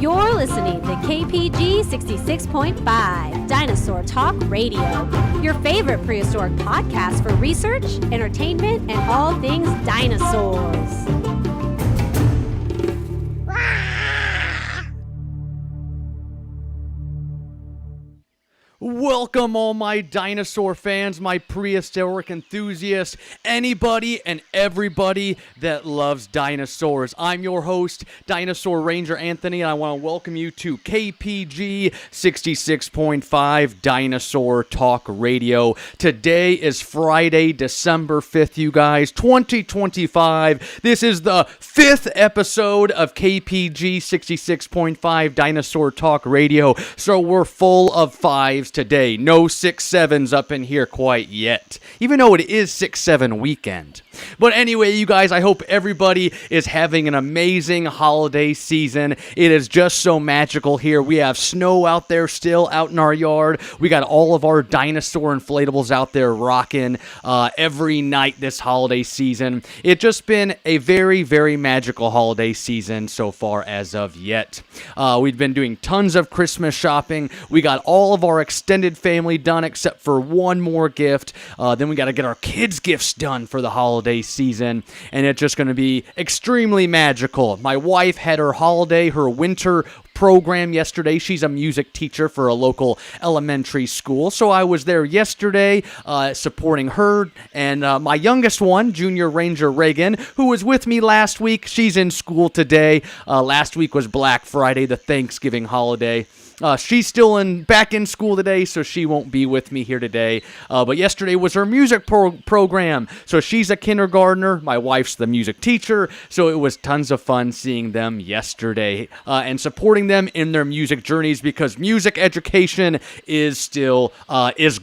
You're listening to KPG 66.5 Dinosaur Talk Radio, your favorite prehistoric podcast for research, entertainment, and all things dinosaurs. Welcome all my dinosaur fans, my prehistoric enthusiasts, anybody and everybody that loves dinosaurs. I'm your host, Dinosaur Ranger Anthony, and I want to welcome you to KPG 66.5 Dinosaur Talk Radio. Today is Friday, December 5th, you guys, 2025. This is the 5th episode of KPG 66.5 Dinosaur Talk Radio, so we're full of fives today. No 6-7s up in here quite yet, even though it is 6-7 weekend. But anyway, you guys, I hope everybody is having an amazing holiday season. It is just so magical here. We have snow out there still out in our yard. We got all of our dinosaur inflatables out there rocking every night this holiday season. It's just been a very, very magical holiday season so far as of yet. We've been doing tons of Christmas shopping. We got all of our extended family done except for one more gift. Then we got to get our kids' gifts done for the holiday season, and it's just going to be extremely magical. My wife had her winter program yesterday. She's a music teacher for a local elementary school, so I was there yesterday supporting her, and my youngest one, Junior Ranger Reagan, who was with me last week, she's in school today. Last week was Black Friday, the Thanksgiving holiday. She's still back in school today, so she won't be with me here today. But yesterday was her music program. So she's a kindergartner. My wife's the music teacher. So it was tons of fun seeing them yesterday and supporting them in their music journeys, because music education is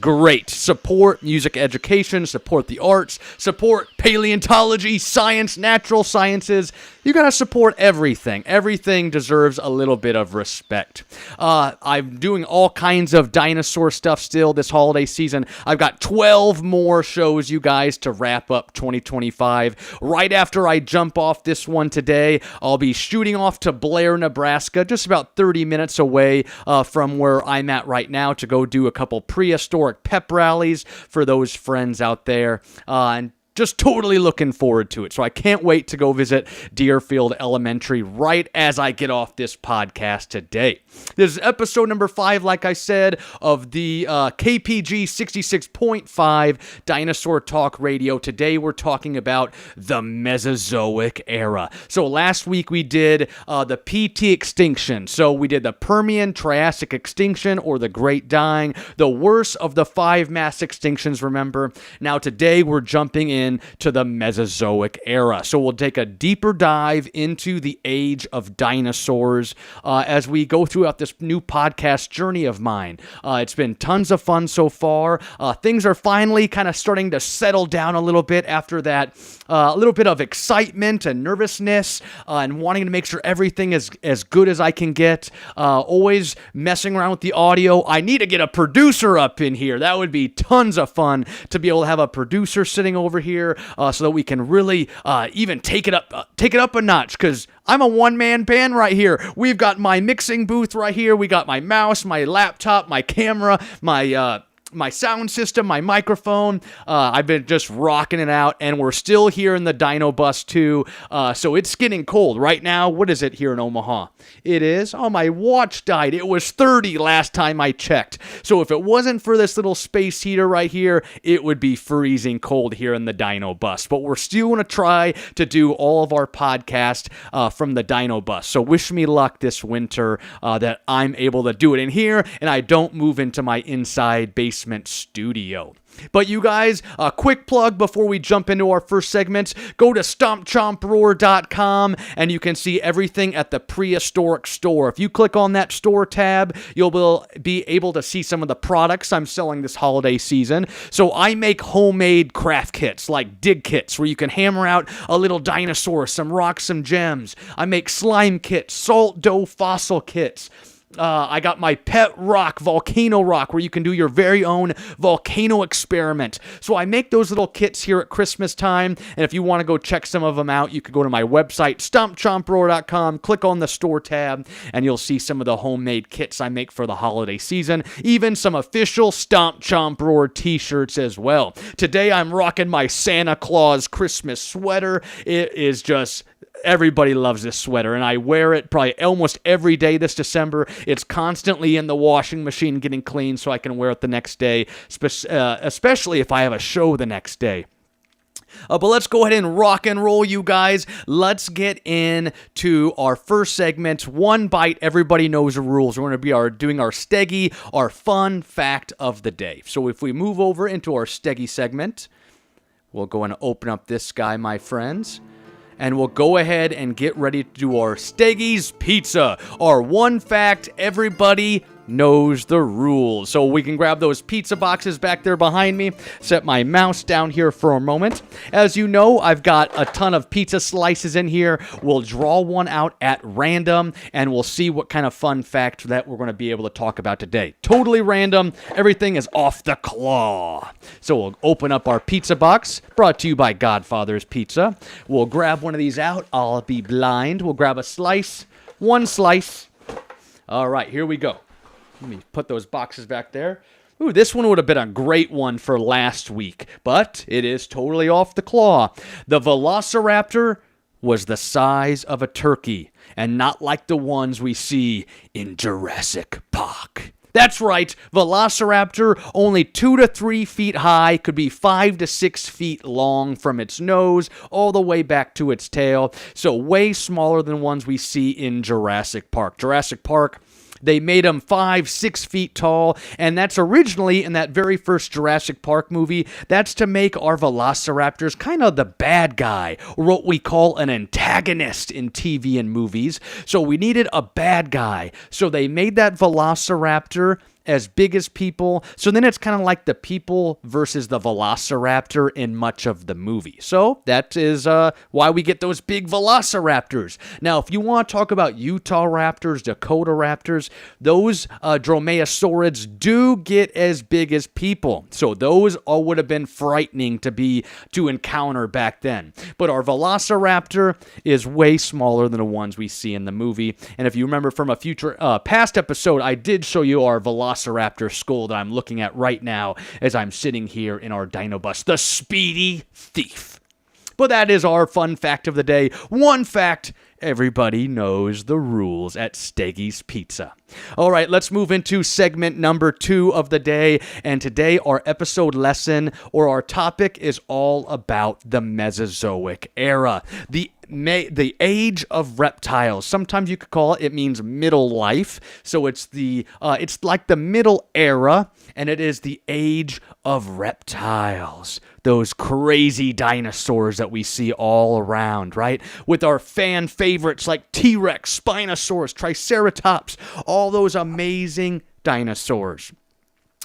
great. Support music education, support the arts, support paleontology, science, natural sciences. You gotta support everything. Everything deserves a little bit of respect. I'm doing all kinds of dinosaur stuff still this holiday season. I've got 12 more shows, you guys, to wrap up 2025. Right after I jump off this one today, I'll be shooting off to Blair, Nebraska, just about 30 minutes away from where I'm at right now, to go do a couple prehistoric pep rallies for those friends out there. And just totally looking forward to it. So I can't wait to go visit Deerfield Elementary right as I get off this podcast today. This is episode number 5, like I said, of the KPG 66.5 Dinosaur Talk Radio. Today we're talking about the Mesozoic Era. So last week we did the PT extinction. So we did the Permian-Triassic extinction, or the Great Dying, the worst of the 5 mass extinctions, remember? Now today we're jumping in to the Mesozoic Era. So we'll take a deeper dive into the age of dinosaurs as we go throughout this new podcast journey of mine. It's been tons of fun so far. Things are finally kind of starting to settle down a little bit after that little bit of excitement and nervousness and wanting to make sure everything is as good as I can get. Always messing around with the audio. I need to get a producer up in here. That would be tons of fun to be able to have a producer sitting over here so that we can really even take it up a notch, because I'm a one-man band right here. We've got my mixing booth right here. We got my mouse, my laptop, my camera, my sound system, my microphone. I've been just rocking it out, and we're still here in the Dino Bus too. So it's getting cold right now. What is it here in Omaha? It is, my watch died. It was 30 last time I checked. So if it wasn't for this little space heater right here, it would be freezing cold here in the Dino Bus. But we're still going to try to do all of our podcast from the Dino Bus. So wish me luck this winter that I'm able to do it in here and I don't move into my inside basement studio. But you guys, a quick plug before we jump into our first segment. Go to stompchomproar.com and you can see everything at the prehistoric store. If you click on that store tab, you'll be able to see some of the products I'm selling this holiday season. So I make homemade craft kits, like dig kits, where you can hammer out a little dinosaur, some rocks, some gems. I make slime kits, salt dough fossil kits. I got my pet rock, volcano rock, where you can do your very own volcano experiment. So I make those little kits here at Christmas time, and if you want to go check some of them out, you could go to my website, stompchomproar.com, click on the store tab, and you'll see some of the homemade kits I make for the holiday season, even some official Stomp Chomp Roar t-shirts as well. Today I'm rocking my Santa Claus Christmas sweater. It is just... Everybody loves this sweater, and I wear it probably almost every day this December. It's constantly in the washing machine getting clean so I can wear it the next day, especially if I have a show the next day. But let's go ahead and rock and roll, you guys. Let's get into our first segment. One bite, everybody knows the rules. We're going to be doing our Steggy, our fun fact of the day. So if we move over into our Steggy segment, we'll go and open up this guy, my friends. And we'll go ahead and get ready to do our Steggy's Pizza, our one fact everybody knows the rules. So we can grab those pizza boxes back there behind me, set my mouse down here for a moment. As you know, I've got a ton of pizza slices in here. We'll draw one out at random, and we'll see what kind of fun fact that we're going to be able to talk about today. Totally random. Everything is off the claw. So we'll open up our pizza box, brought to you by Godfather's Pizza. We'll grab one of these out. I'll be blind. We'll grab a slice. One slice. All right, here we go. Let me put those boxes back there. Ooh, this one would have been a great one for last week, but it is totally off the claw. The Velociraptor was the size of a turkey, and not like the ones we see in Jurassic Park. That's right, Velociraptor, only 2 to 3 feet high, could be 5 to 6 feet long from its nose all the way back to its tail, so way smaller than ones we see in Jurassic Park. Jurassic Park, they made them 5-6 feet tall, and that's originally in that very first Jurassic Park movie. That's to make our velociraptors kind of the bad guy, or what we call an antagonist in TV and movies. So we needed a bad guy. So they made that velociraptor as big as people. So then it's kind of like the people versus the velociraptor in much of the movie. So that is why we get those big velociraptors. Now, if you want to talk about Utah raptors, Dakota raptors, those dromaeosaurids do get as big as people. So those all would have been frightening to encounter back then. But our velociraptor is way smaller than the ones we see in the movie. And if you remember from a past episode, I did show you our velociraptor skull that I'm looking at right now as I'm sitting here in our Dinobus, the Speedy Thief. But that is our fun fact of the day. One fact, everybody knows the rules at Steggy's Pizza. All right, let's move into segment number 2 of the day. And today our episode lesson, or our topic, is all about the Mesozoic Era. The age of reptiles. Sometimes you could call it means middle life. So it's like the middle era, and it is the age of reptiles. Those crazy dinosaurs that we see all around, right? With our fan favorites like T-Rex, Spinosaurus, Triceratops, all those amazing dinosaurs.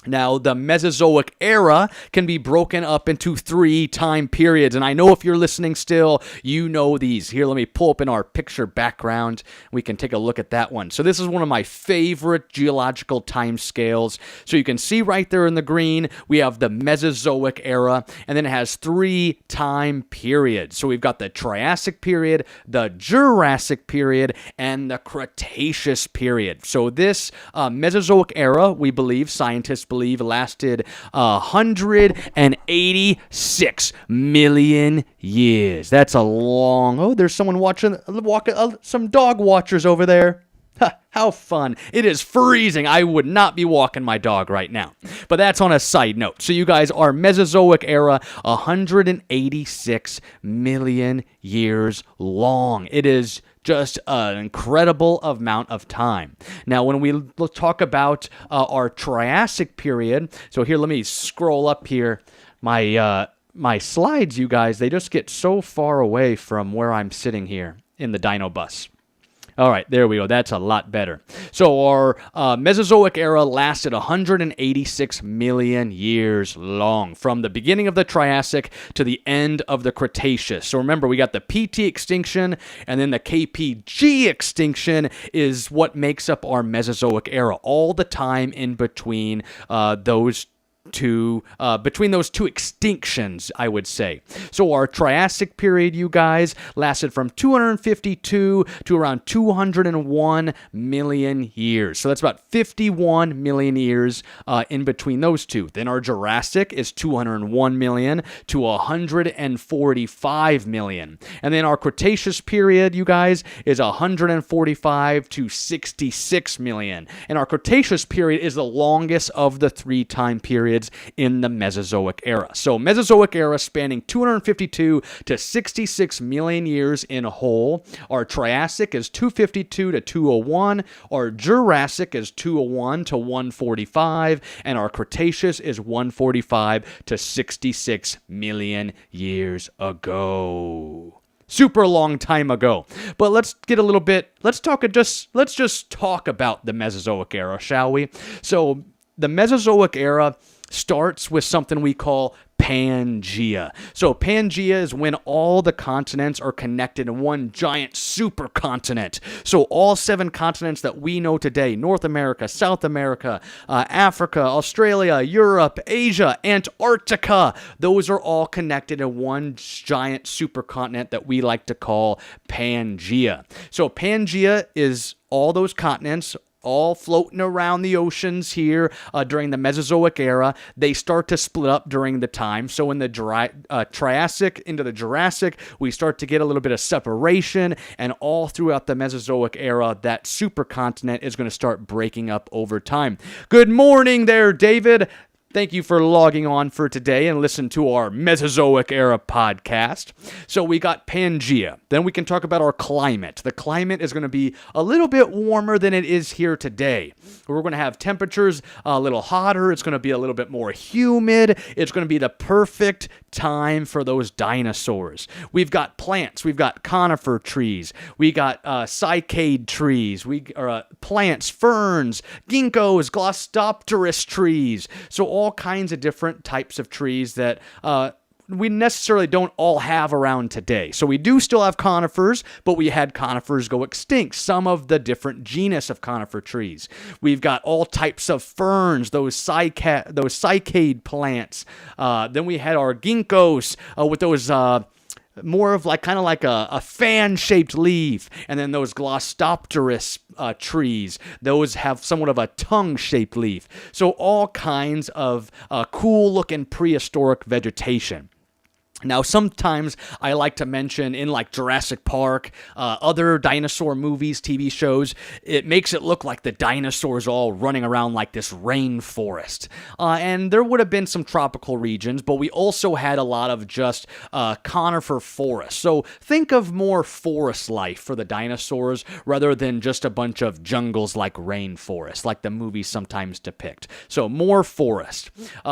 Now, the Mesozoic Era can be broken up into 3 time periods, and I know if you're listening still, you know these. Here, let me pull up in our picture background. We can take a look at that one. So this is one of my favorite geological time scales. So you can see right there in the green, we have the Mesozoic Era, and then it has 3 time periods. So we've got the Triassic period, the Jurassic period, and the Cretaceous period. So this Mesozoic Era, we believe, scientists believe, lasted 186 million years. That's a long... Oh, there's someone watching, some dog watchers over there. How fun. It is freezing. I would not be walking my dog right now. But that's on a side note. So you guys, our Mesozoic Era, 186 million years long. It is just an incredible amount of time. Now, when we talk about our Triassic period, so here, let me scroll up here. My slides, you guys, they just get so far away from where I'm sitting here in the Dinobus. All right, there we go. That's a lot better. So our Mesozoic era lasted 186 million years long, from the beginning of the Triassic to the end of the Cretaceous. So remember, we got the PT extinction, and then the KPG extinction is what makes up our Mesozoic era. All the time in between those between those two extinctions, I would say. So our Triassic period, you guys, lasted from 252 to around 201 million years. So that's about 51 million years in between those two. Then our Jurassic is 201 million to 145 million. And then our Cretaceous period, you guys, is 145 to 66 million. And our Cretaceous period is the longest of the three time periods in the Mesozoic era. So Mesozoic era spanning 252 to 66 million years in a whole. Our Triassic is 252 to 201. Our Jurassic is 201 to 145. And our Cretaceous is 145 to 66 million years ago. Super long time ago. But let's just talk about the Mesozoic era, shall we? So the Mesozoic era starts with something we call Pangea. So Pangea is when all the continents are connected in one giant supercontinent. So all 7 continents that we know today, North America, South America, Africa, Australia, Europe, Asia, Antarctica, those are all connected in one giant supercontinent that we like to call Pangea. So Pangea is all those continents all floating around the oceans here during the Mesozoic era. They start to split up during the time. So in the Triassic into the Jurassic, we start to get a little bit of separation, and all throughout the Mesozoic era, that supercontinent is going to start breaking up over time. Good morning there, David. Thank you for logging on for today and listen to our Mesozoic Era podcast. So we got Pangea. Then we can talk about our climate. The climate is going to be a little bit warmer than it is here today. We're going to have temperatures a little hotter. It's going to be a little bit more humid. It's going to be the perfect time for those dinosaurs. We've got plants. We've got conifer trees. We got cycad trees. Plants, ferns, ginkgos, glossopteris trees. So all kinds of different types of trees that we necessarily don't all have around today. So we do still have conifers, but we had conifers go extinct, some of the different genus of conifer trees. We've got all types of ferns, those cycad plants. Then we had our ginkgos with those more of kind of like a fan-shaped leaf. And then those glossopteris trees, those have somewhat of a tongue-shaped leaf. So all kinds of cool-looking prehistoric vegetation. Now, sometimes I like to mention in Jurassic Park, other dinosaur movies, TV shows, it makes it look like the dinosaurs all running around like this rainforest. And there would have been some tropical regions, but we also had a lot of just conifer forests. So think of more forest life for the dinosaurs rather than just a bunch of jungles like rainforest, like the movies sometimes depict. So more forest.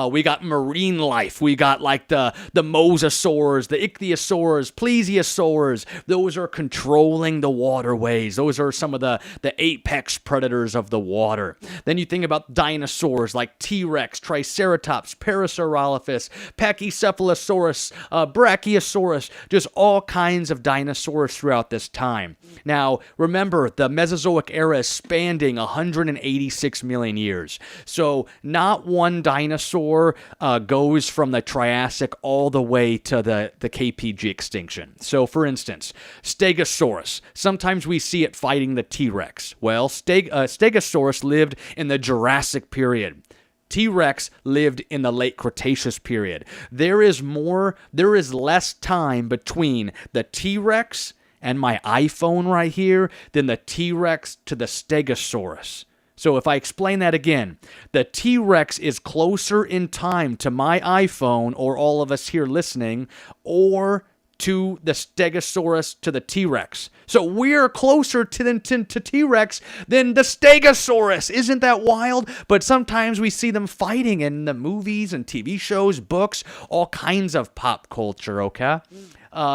We got marine life. We got the mosasaurs, the ichthyosaurs, plesiosaurs. Those are controlling the waterways. Those are some of the apex predators of the water. Then you think about dinosaurs like T-Rex, Triceratops, Parasaurolophus, Pachycephalosaurus, Brachiosaurus, just all kinds of dinosaurs throughout this time. Now, remember, the Mesozoic era is spanning 186 million years. So not one dinosaur goes from the Triassic all the way to the KPG extinction. So, for instance, Stegosaurus. Sometimes we see it fighting the T-Rex. Well, Stegosaurus lived in the Jurassic period. T-Rex lived in the late Cretaceous period. There is less time between the T-Rex and my iPhone right here than the T-Rex to the Stegosaurus. So if I explain that again, the T-Rex is closer in time to my iPhone or all of us here listening, or to the Stegosaurus to the T-Rex. So we're closer to T-Rex than the Stegosaurus. Isn't that wild? But sometimes we see them fighting in the movies and TV shows, books, all kinds of pop culture, okay?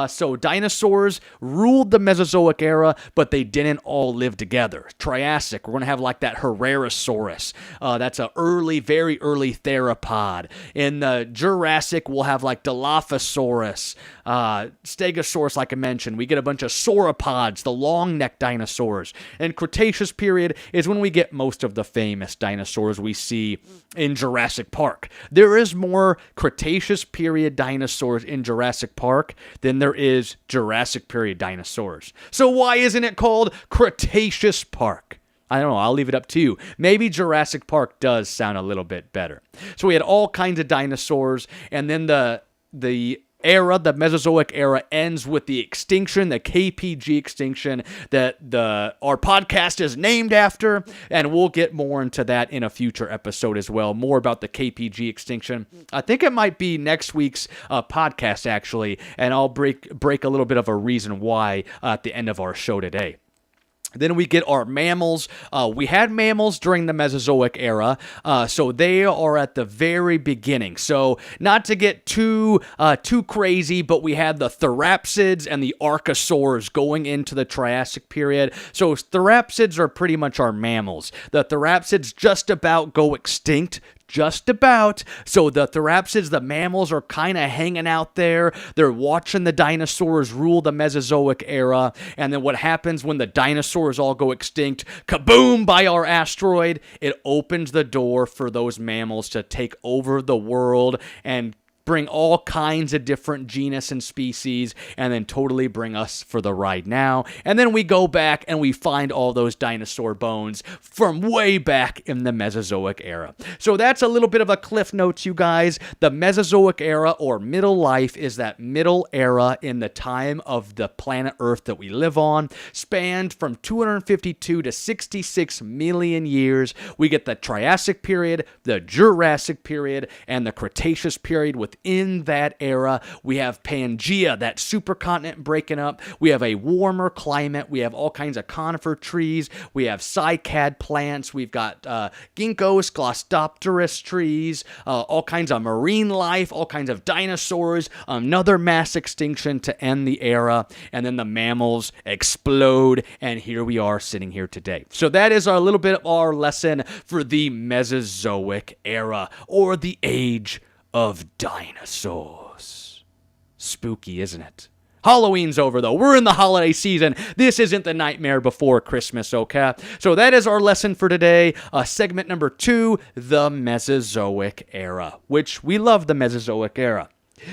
So dinosaurs ruled the Mesozoic era, but they didn't all live together. Triassic, we're going to have like that Herrerasaurus. That's a very early theropod. In the Jurassic, we'll have like Dilophosaurus, Stegosaurus, like I mentioned. We get a bunch of sauropods, the long-necked dinosaurs. And Cretaceous period is when we get most of the famous dinosaurs we see in Jurassic Park. There is more Cretaceous period dinosaurs in Jurassic Park than there is Jurassic period dinosaurs. So why isn't it called Cretaceous Park? I don't know. I'll leave it up to you. Maybe Jurassic Park does sound a little bit better. So we had all kinds of dinosaurs, and then the Mesozoic era ends with the extinction, the KPG extinction that our podcast is named after, and we'll get more into that in a future episode as well, more about the KPG extinction. I think it might be next week's podcast, actually, and I'll break a little bit of a reason why at the end of our show today. Then we get our mammals. We had mammals during the Mesozoic era, so they are at the very beginning. So not to get too crazy, but we had the therapsids and the archosaurs going into the Triassic period. So therapsids are pretty much our mammals. The therapsids just about go extinct. Just about. So the therapsids, the mammals, are kind of hanging out there. They're watching the dinosaurs rule the Mesozoic era. And then what happens when the dinosaurs all go extinct? Kaboom! By our asteroid. It opens the door for those mammals to take over the world and bring all kinds of different genus and species, and then totally bring us for the ride now. And then we go back and we find all those dinosaur bones from way back in the Mesozoic era. So that's a little bit of a cliff notes, you guys. The Mesozoic era, or middle life, is that middle era in the time of the planet Earth that we live on, spanned from 252 to 66 million years. We get the Triassic period, the Jurassic period, and the Cretaceous period. Within that era, we have Pangea, that supercontinent breaking up. We have a warmer climate. We have all kinds of conifer trees. We have cycad plants. We've got ginkgos, Glossopteris trees, all kinds of marine life, all kinds of dinosaurs, another mass extinction to end the era, and then the mammals explode, and here we are sitting here today. So that is a little bit of our lesson for the Mesozoic era, or the age of dinosaurs. Spooky, isn't it? Halloween's over, though. We're in the holiday season. This isn't the nightmare before Christmas, okay? So that is our lesson for today. Segment number 2, the Mesozoic era, which we love the Mesozoic era.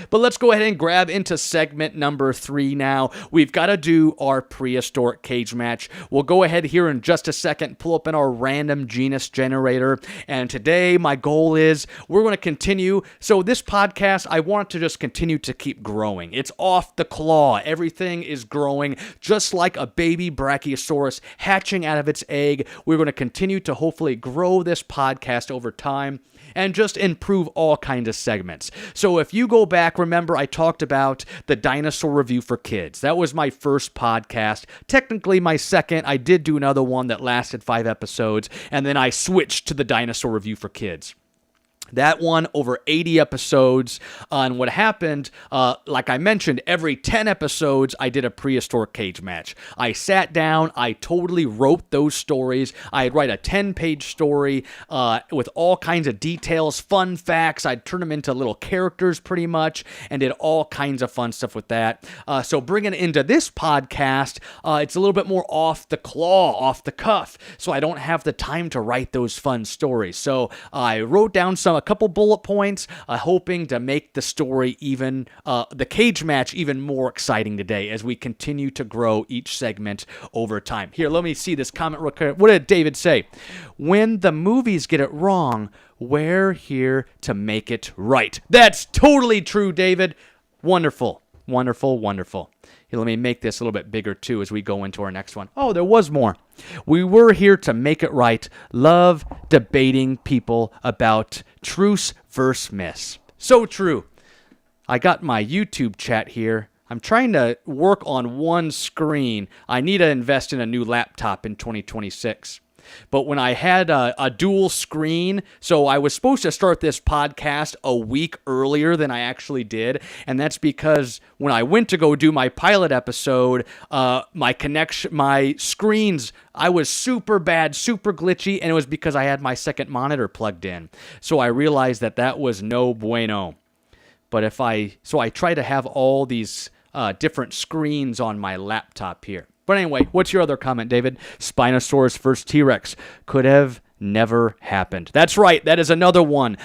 But let's go ahead and grab into segment number 3 now. We've got to do our prehistoric cage match. We'll go ahead here in just a second, pull up in our random genus generator. And today, my goal is we're going to continue. So this podcast, I want to just continue to keep growing. It's off the claw. Everything is growing just like a baby brachiosaurus hatching out of its egg. We're going to continue to hopefully grow this podcast over time and just improve all kinds of segments. So if you go back, remember I talked about the Dinosaur Review for Kids. That was my first podcast. Technically my second. I did do another one that lasted 5 episodes, and then I switched to the Dinosaur Review for Kids. That one, over 80 episodes. And what happened, like I mentioned, every 10 episodes, I did a prehistoric cage match. I sat down, I totally wrote those stories. I'd write a 10-page story with all kinds of details, fun facts. I'd turn them into little characters pretty much, and did all kinds of fun stuff with that. So bringing it into this podcast, it's a little bit more off the claw, off the cuff. So I don't have the time to write those fun stories. So I wrote down a couple bullet points, hoping to make the story even, the cage match even more exciting today as we continue to grow each segment over time. Here, let me see this comment real quick. What did David say? When the movies get it wrong, we're here to make it right. That's totally true, David. Wonderful, wonderful, wonderful. Here, let me make this a little bit bigger, too, as we go into our next one. Oh, there was more. We were here to make it right. Love debating people about truce versus myths. So true. I got my YouTube chat here. I'm trying to work on one screen. I need to invest in a new laptop in 2026. But when I had a dual screen, so I was supposed to start this podcast a week earlier than I actually did, and that's because when I went to go do my pilot episode, my screens, I was super bad, super glitchy, and it was because I had my second monitor plugged in. So I realized that was no bueno. But so I try to have all these different screens on my laptop here. But anyway, what's your other comment, David? Spinosaurus versus T-Rex could have never happened. That's right. That is another one.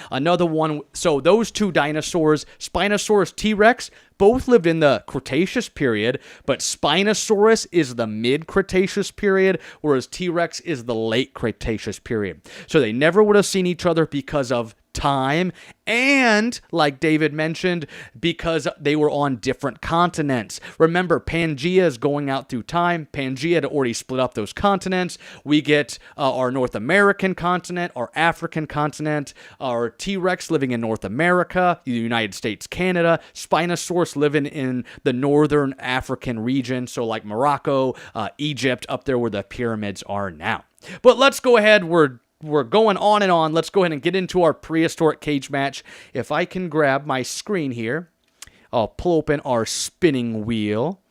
So those two dinosaurs, Spinosaurus, T-Rex, both lived in the Cretaceous period, but Spinosaurus is the mid-Cretaceous period, whereas T-Rex is the late Cretaceous period. So they never would have seen each other because of time, and like David mentioned, because they were on different continents. Remember, Pangea is going out through time. Pangea had already split up those continents. We get our North American continent, our African continent, our T-Rex living in North America, the United States, Canada, Spinosaurus living in the northern African region, so like Morocco, Egypt, up there where the pyramids are now. But let's go ahead. We're going on and on. Let's go ahead and get into our prehistoric cage match. If I can grab my screen here, I'll pull open our spinning wheel.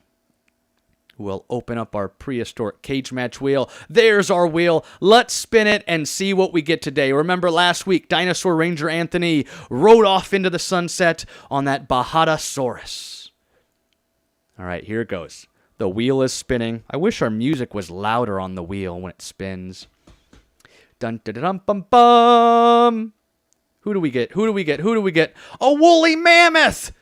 We'll open up our prehistoric cage match wheel. There's our wheel. Let's spin it and see what we get today. Remember last week, Dinosaur Ranger Anthony rode off into the sunset on that Bajadasaurus. All right, here it goes. The wheel is spinning. I wish our music was louder on the wheel when it spins. Dun dun dun bum bum. Who do we get? A woolly mammoth!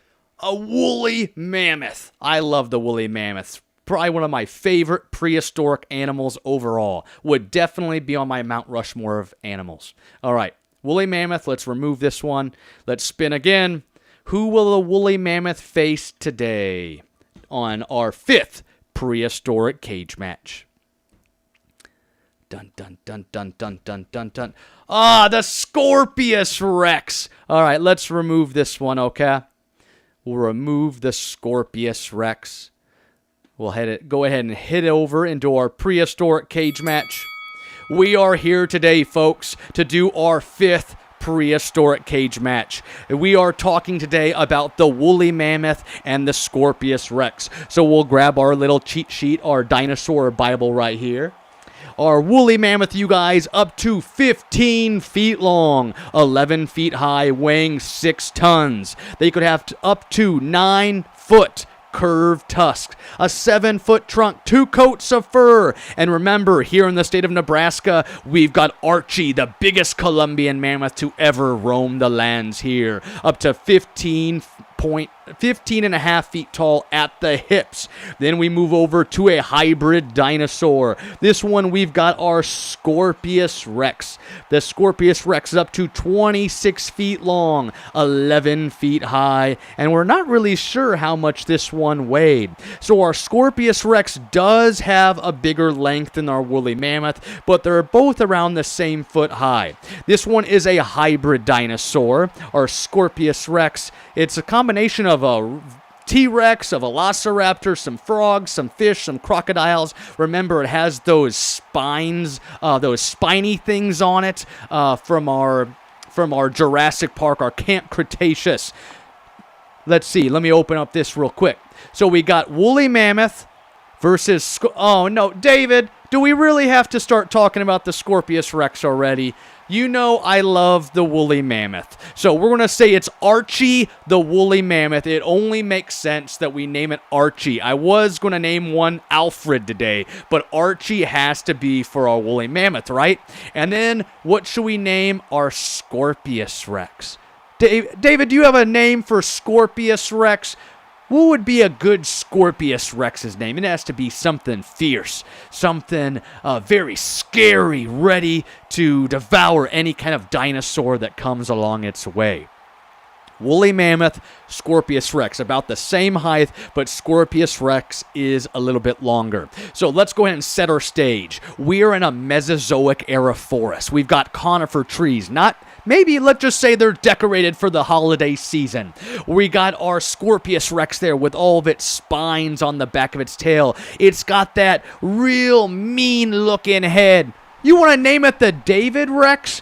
A woolly mammoth. I love the woolly mammoths. Probably one of my favorite prehistoric animals overall. Would definitely be on my Mount Rushmore of animals. All right, woolly mammoth. Let's remove this one. Let's spin again. Who will the woolly mammoth face today on our 5th prehistoric cage match? Dun, dun, dun, dun, dun, dun, dun, dun. The Scorpius Rex. All right, let's remove this one, okay? We'll remove the Scorpius Rex. We'll go ahead and head over into our prehistoric cage match. We are here today, folks, to do our 5th prehistoric cage match. We are talking today about the woolly mammoth and the Scorpius Rex. So we'll grab our little cheat sheet, our dinosaur Bible right here. Our woolly mammoth, you guys, up to 15 feet long, 11 feet high, weighing 6 tons. They could have up to 9-foot curved tusks, a 7-foot trunk, 2 coats of fur. And remember, here in the state of Nebraska, we've got Archie, the biggest Columbian mammoth to ever roam the lands here, up to 15 and a half feet tall at the hips. Then we move over to a hybrid dinosaur. This one, we've got our Scorpius Rex. The Scorpius Rex is up to 26 feet long, 11 feet high, and we're not really sure how much this one weighed. So our Scorpius Rex does have a bigger length than our woolly mammoth, but they're both around the same foot high. This one is a hybrid dinosaur. Our Scorpius Rex, it's a combination of a T-Rex, a velociraptor, some frogs, some fish, some crocodiles. Remember, it has those spines, those spiny things on it from our Jurassic Park, our Camp Cretaceous. Let's see. Let me open up this real quick. So we got woolly mammoth versus... Oh, no. David, do we really have to start talking about the Scorpius Rex already? You know I love the woolly mammoth. So we're going to say it's Archie the woolly mammoth. It only makes sense that we name it Archie. I was going to name one Alfred today, but Archie has to be for our woolly mammoth, right? And then what should we name our Scorpius Rex? David, do you have a name for Scorpius Rex? What would be a good Scorpius Rex's name? It has to be something fierce, something very scary, ready to devour any kind of dinosaur that comes along its way. Woolly mammoth, Scorpius Rex, about the same height, but Scorpius Rex is a little bit longer. So let's go ahead and set our stage. We are in a Mesozoic Era forest. We've got conifer trees, maybe let's just say they're decorated for the holiday season. We got our Scorpius Rex there with all of its spines on the back of its tail. It's got that real mean looking head. You want to name it the David Rex?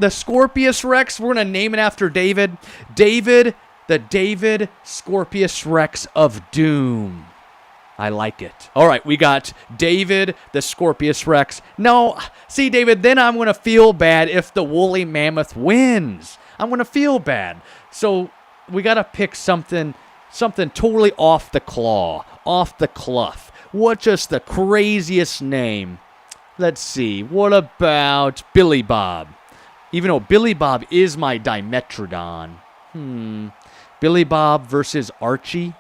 The Scorpius Rex? We're going to name it after David. David, the David Scorpius Rex of Doom. I like it. All right, we got David, the Scorpius Rex. No, see, David, then I'm going to feel bad if the woolly mammoth wins. I'm going to feel bad. So we got to pick something totally off the claw, off the cloth. What's just the craziest name? Let's see. What about Billy Bob? Even though Billy Bob is my Dimetrodon. Billy Bob versus Archie?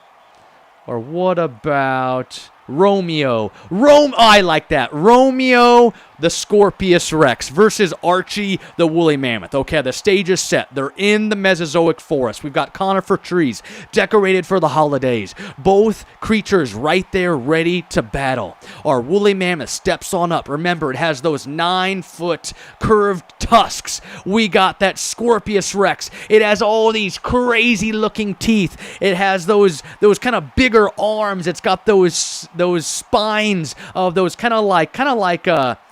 Or what about Romeo? I like that. Romeo, the Scorpius Rex versus Archie, the woolly mammoth. Okay, the stage is set. They're in the Mesozoic forest. We've got conifer trees decorated for the holidays. Both creatures right there ready to battle. Our woolly mammoth steps on up. Remember, it has those 9-foot curved tusks. We got that Scorpius Rex. It has all these crazy looking teeth. It has those kind of bigger arms. It's got those spines of those kind of like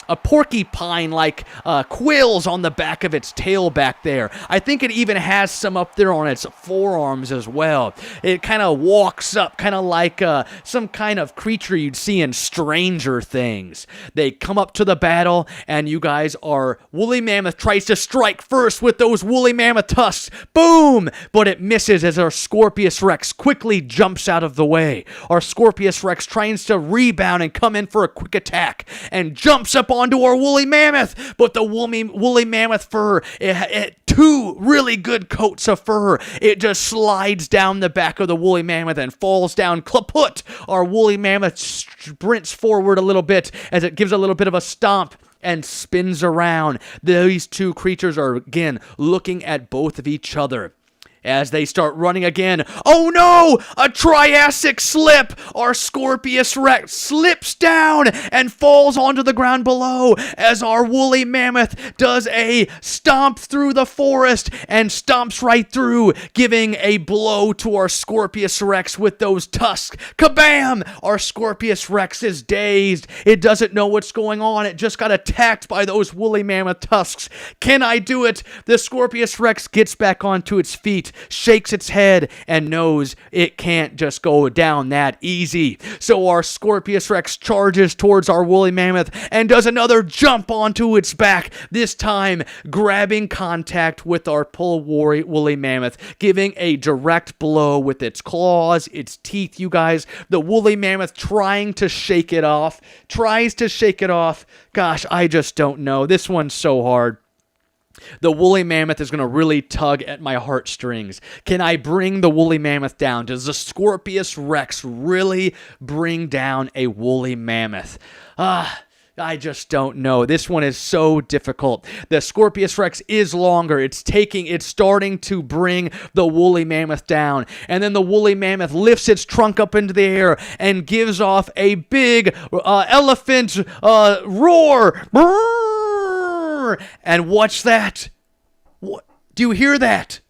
a porcupine like quills on the back of its tail back there. I think it even has some up there on its forearms as well. It kind of walks up kind of like some kind of creature you'd see in Stranger Things. They come up to the battle, and you guys are... Woolly mammoth tries to strike first with those woolly mammoth tusks. Boom! But it misses as our Scorpius Rex quickly jumps out of the way. Our Scorpius Rex tries to rebound and come in for a quick attack and jumps up onto our woolly mammoth, but the woolly mammoth fur, it two really good coats of fur, it just slides down the back of the woolly mammoth and falls down kaput. Our woolly mammoth sprints forward a little bit as it gives a little bit of a stomp and spins around. These two creatures are again looking at both of each other. As they start running again, oh no! A Triassic slip! Our Scorpius Rex slips down and falls onto the ground below as our woolly mammoth does a stomp through the forest and stomps right through, giving a blow to our Scorpius Rex with those tusks. Kabam! Our Scorpius Rex is dazed. It doesn't know what's going on. It just got attacked by those woolly mammoth tusks. Can I do it? The Scorpius Rex gets back onto its feet, shakes its head, and knows it can't just go down that easy. So our Scorpius Rex charges towards our woolly mammoth and does another jump onto its back, this time grabbing contact with our woolly mammoth, giving a direct blow with its claws, its teeth, you guys. The woolly mammoth tries to shake it off. Gosh, I just don't know. This one's so hard. The woolly mammoth is going to really tug at my heartstrings. Can I bring the woolly mammoth down? Does the Scorpius Rex really bring down a woolly mammoth? I just don't know. This one is so difficult. The Scorpius Rex is longer. It's starting to bring the woolly mammoth down. And then the woolly mammoth lifts its trunk up into the air and gives off a big elephant roar. And watch that. What? Do you hear that?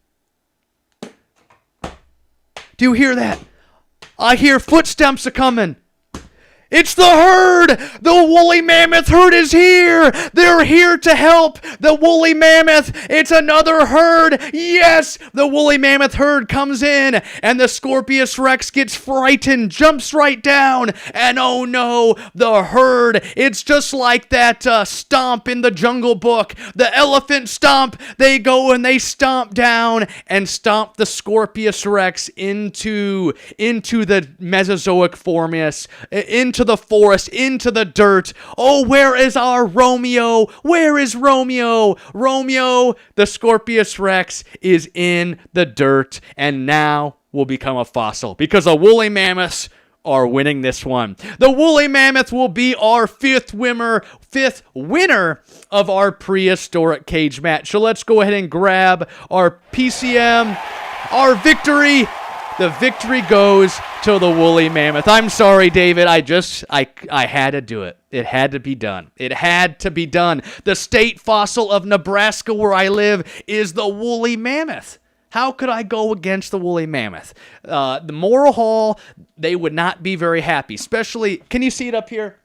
I hear footsteps a-coming. It's the herd! The woolly mammoth herd is here! They're here to help the woolly mammoth! It's another herd! Yes! The woolly mammoth herd comes in, and the Scorpius Rex gets frightened, jumps right down, and oh no, the herd, it's just like that stomp in the Jungle Book, the elephant stomp. They go and they stomp down and stomp the Scorpius Rex into the Mesozoic forest, into the forest, into the dirt. Oh, where is our Romeo? Where is Romeo? Romeo, the Scorpius Rex, is in the dirt and now will become a fossil because the woolly mammoths are winning this one. The woolly mammoth will be our fifth winner of our prehistoric cage match. So let's go ahead and grab our PCM, our victory. The victory goes to the woolly mammoth. I'm sorry, David. I had to do it. It had to be done. The state fossil of Nebraska where I live is the woolly mammoth. How could I go against the woolly mammoth? The Moral Hall, they would not be very happy. Especially, can you see it up here?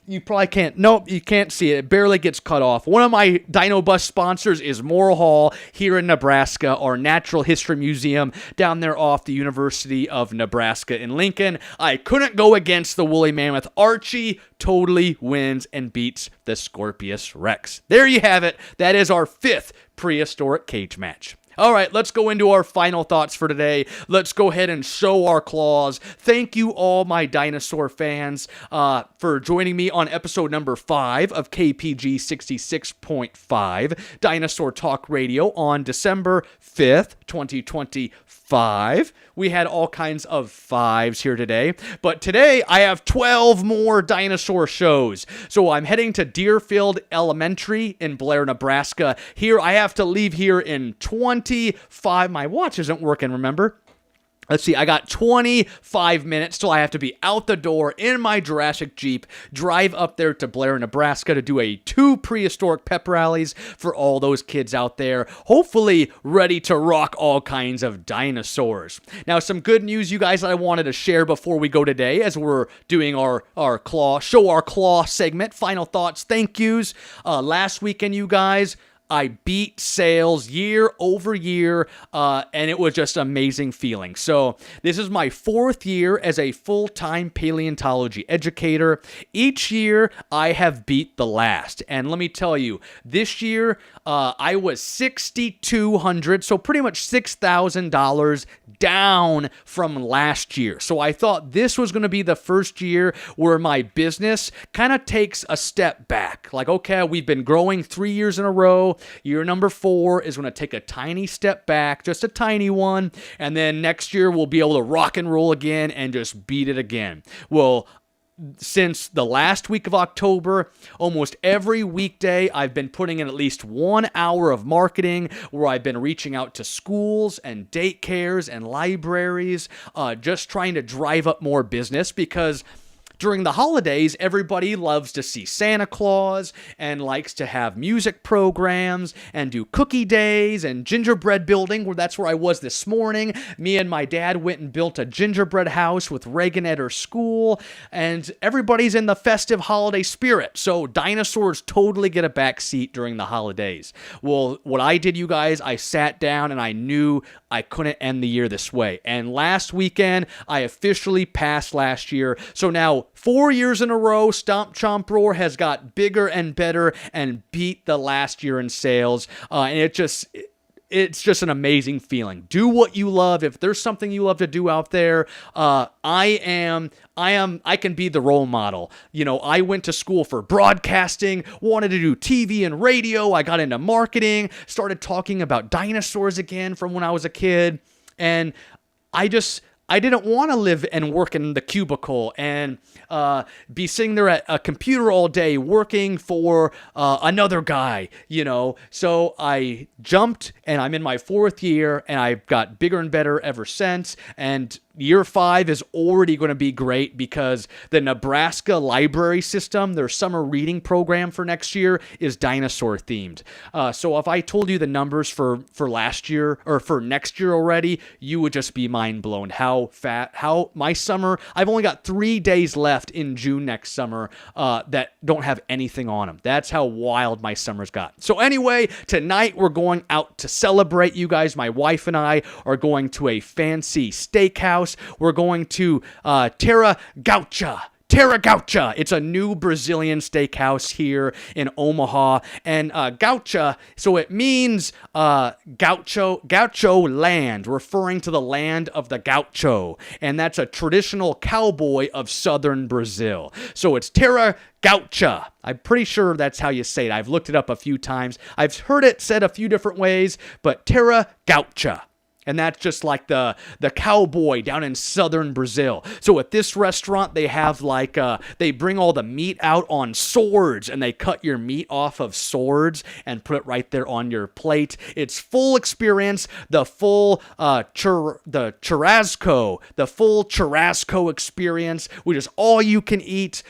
You probably can't. Nope, you can't see it. It barely gets cut off. One of my Dino Bus sponsors is Morrill Hall here in Nebraska, our Natural History Museum down there off the University of Nebraska in Lincoln. I couldn't go against the woolly mammoth. Archie totally wins and beats the Scorpius Rex. There you have it. That is our 5th prehistoric cage match. All right, let's go into our final thoughts for today. Let's go ahead and show our claws. Thank you all my dinosaur fans for joining me on episode number 5 of KPG 66.5 Dinosaur Talk Radio on December 5th, 2025. We had all kinds of 5s here today, but today I have 12 more dinosaur shows. So I'm heading to Deerfield Elementary in Blair, Nebraska. Here, I have to leave here in 25. My watch isn't working, remember? Let's see, I got 25 minutes till I have to be out the door in my Jurassic Jeep, drive up there to Blair, Nebraska to do 2 prehistoric pep rallies for all those kids out there, hopefully ready to rock all kinds of dinosaurs. Now, some good news, you guys, that I wanted to share before we go today as we're doing our show our claw segment. Final thoughts, thank yous. Last weekend, you guys, I beat sales year over year, and it was just an amazing feeling. So this is my 4th year as a full-time paleontology educator. Each year, I have beat the last. And let me tell you, this year, I was $6,200, so pretty much $6,000 down from last year. So I thought this was going to be the first year where my business kind of takes a step back. Like, okay, we've been growing 3 years in a row. Year number 4 is going to take a tiny step back, just a tiny one. And then next year we'll be able to rock and roll again and just beat it again. Well, since the last week of October, almost every weekday, I've been putting in at least 1 hour of marketing where I've been reaching out to schools and daycares and libraries, just trying to drive up more business because during the holidays, everybody loves to see Santa Claus and likes to have music programs and do cookie days and gingerbread building, where that's where I was this morning. Me and my dad went and built a gingerbread house with Reagan at her school, and everybody's in the festive holiday spirit. So dinosaurs totally get a back seat during the holidays. Well, what I did, you guys, I sat down and I knew I couldn't end the year this way. And last weekend, I officially passed last year. So now, 4 years in a row, Stomp Chomp Roar has got bigger and better and beat the last year in sales. And it's just an amazing feeling. Do what you love. If there's something you love to do out there, I can be the role model. You know, I went to school for broadcasting, wanted to do TV and radio. I got into marketing, started talking about dinosaurs again from when I was a kid. And I didn't want to live and work in the cubicle and be sitting there at a computer all day working for another guy, you know. So I jumped, and I'm in my 4th year, and I've got bigger and better ever since. And year 5 is already going to be great because the Nebraska library system, their summer reading program for next year, is dinosaur themed. So if I told you the numbers for last year or for next year already, you would just be mind blown how my summer, I've only got 3 days left in June next summer that don't have anything on them. That's how wild my summer's got. So anyway, tonight we're going out to celebrate, you guys. My wife and I are going to a fancy steakhouse. We're going to Terra Gaucha. It's a new Brazilian steakhouse here in Omaha. And gaucha, so it means gaucho land, referring to the land of the gaucho. And that's a traditional cowboy of southern Brazil. So it's Terra Gaucha. I'm pretty sure that's how you say it. I've looked it up a few times. I've heard it said a few different ways, but Terra Gaucha. And that's just like the cowboy down in southern Brazil. So at this restaurant, they have they bring all the meat out on swords, and they cut your meat off of swords and put it right there on your plate. It's full experience, the full churrasco experience, which is all you can eat.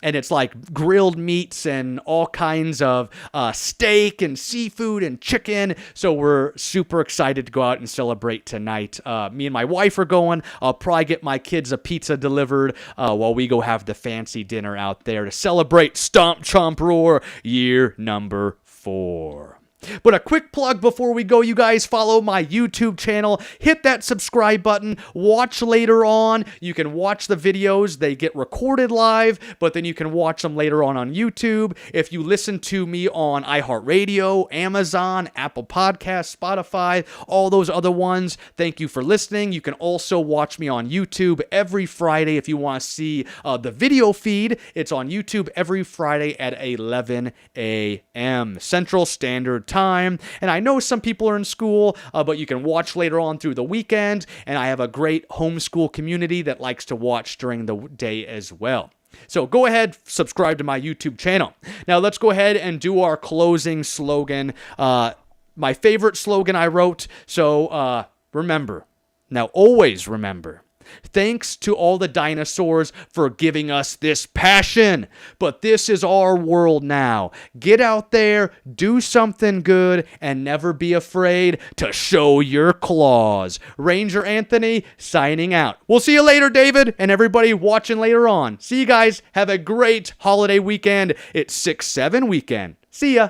and it's like grilled meats and all kinds of steak and seafood and chicken. So we're super excited to go out and celebrate tonight. Me and my wife are going. I'll probably get my kids a pizza delivered while we go have the fancy dinner out there to celebrate Stomp Chomp Roar year number 4. But a quick plug before we go, you guys follow my YouTube channel, hit that subscribe button, watch later on. You can watch the videos, they get recorded live, but then you can watch them later on YouTube. If you listen to me on iHeartRadio, Amazon, Apple Podcasts, Spotify, all those other ones, thank you for listening. You can also watch me on YouTube every Friday if you want to see the video feed. It's on YouTube every Friday at 11 a.m. Central Standard Time. And I know some people are in school, but you can watch later on through the weekend. And I have a great homeschool community that likes to watch during the day as well. So go ahead, subscribe to my YouTube channel. Now let's go ahead and do our closing slogan. My favorite slogan I wrote. So remember, now always remember, thanks to all the dinosaurs for giving us this passion. But this is our world now. Get out there, do something good, and never be afraid to show your claws. Ranger Anthony signing out. We'll see you later, David, and everybody watching later on. See you guys. Have a great holiday weekend. It's 6/7 weekend. See ya.